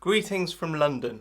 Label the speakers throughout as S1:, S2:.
S1: Greetings from London.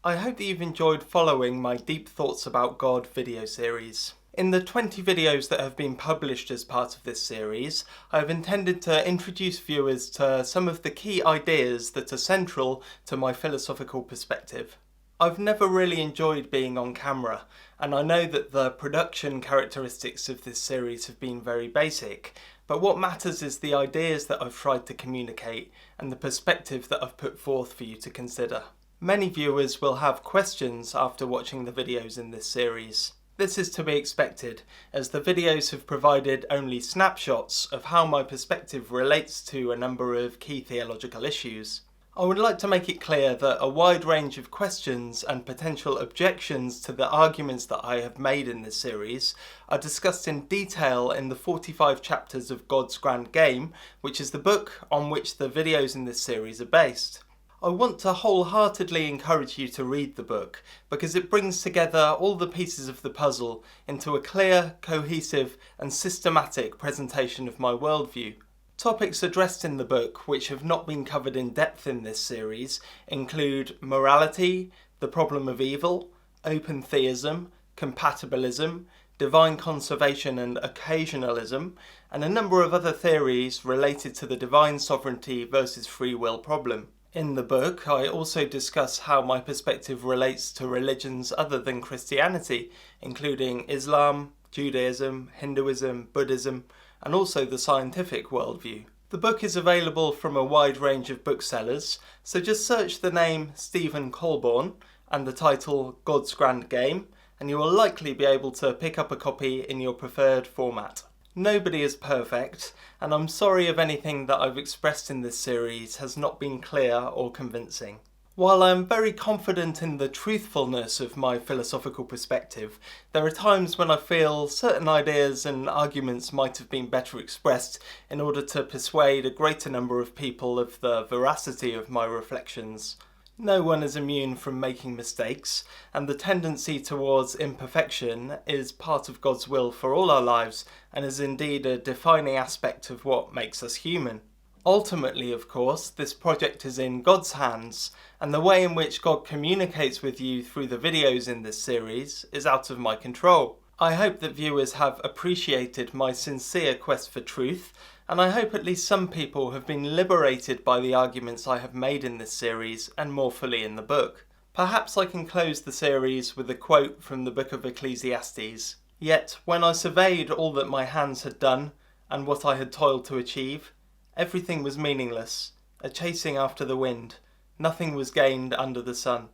S1: I hope that you've enjoyed following my Deep Thoughts About God video series. In the 20 videos that have been published as part of this series, I have intended to introduce viewers to some of the key ideas that are central to my philosophical perspective. I've never really enjoyed being on camera, and I know that the production characteristics of this series have been very basic, but what matters is the ideas that I've tried to communicate and the perspective that I've put forth for you to consider. Many viewers will have questions after watching the videos in this series. This is to be expected, as the videos have provided only snapshots of how my perspective relates to a number of key theological issues. I would like to make it clear that a wide range of questions and potential objections to the arguments that I have made in this series are discussed in detail in the 45 chapters of God's Grand Game, which is the book on which the videos in this series are based. I want to wholeheartedly encourage you to read the book because it brings together all the pieces of the puzzle into a clear, cohesive and systematic presentation of my worldview. Topics addressed in the book which have not been covered in depth in this series include morality, the problem of evil, open theism, compatibilism, divine conservation and occasionalism, and a number of other theories related to the divine sovereignty versus free will problem. In the book, I also discuss how my perspective relates to religions other than Christianity, including Islam, Judaism, Hinduism, Buddhism, and also the scientific worldview. The book is available from a wide range of booksellers, so just search the name Stephen Colborne and the title God's Grand Game, and you will likely be able to pick up a copy in your preferred format. Nobody is perfect, and I'm sorry if anything that I've expressed in this series has not been clear or convincing. While I am very confident in the truthfulness of my philosophical perspective, there are times when I feel certain ideas and arguments might have been better expressed in order to persuade a greater number of people of the veracity of my reflections. No one is immune from making mistakes, and the tendency towards imperfection is part of God's will for all our lives and is indeed a defining aspect of what makes us human. Ultimately, of course, this project is in God's hands, and the way in which God communicates with you through the videos in this series is out of my control. I hope that viewers have appreciated my sincere quest for truth, and I hope at least some people have been liberated by the arguments I have made in this series and more fully in the book. Perhaps I can close the series with a quote from the book of Ecclesiastes. "Yet when I surveyed all that my hands had done, and what I had toiled to achieve, everything was meaningless, a chasing after the wind. Nothing was gained under the sun."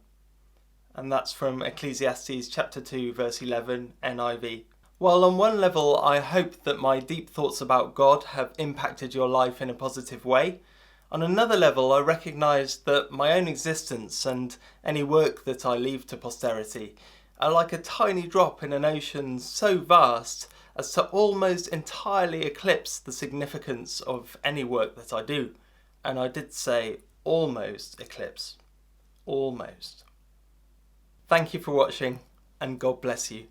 S1: And that's from Ecclesiastes chapter 2 verse 11 NIV. While on one level I hope that my deep thoughts about God have impacted your life in a positive way, on another level I recognise that my own existence and any work that I leave to posterity are like a tiny drop in an ocean so vast as to almost entirely eclipse the significance of any work that I do. And I did say almost eclipse. Almost. Thank you for watching, and God bless you.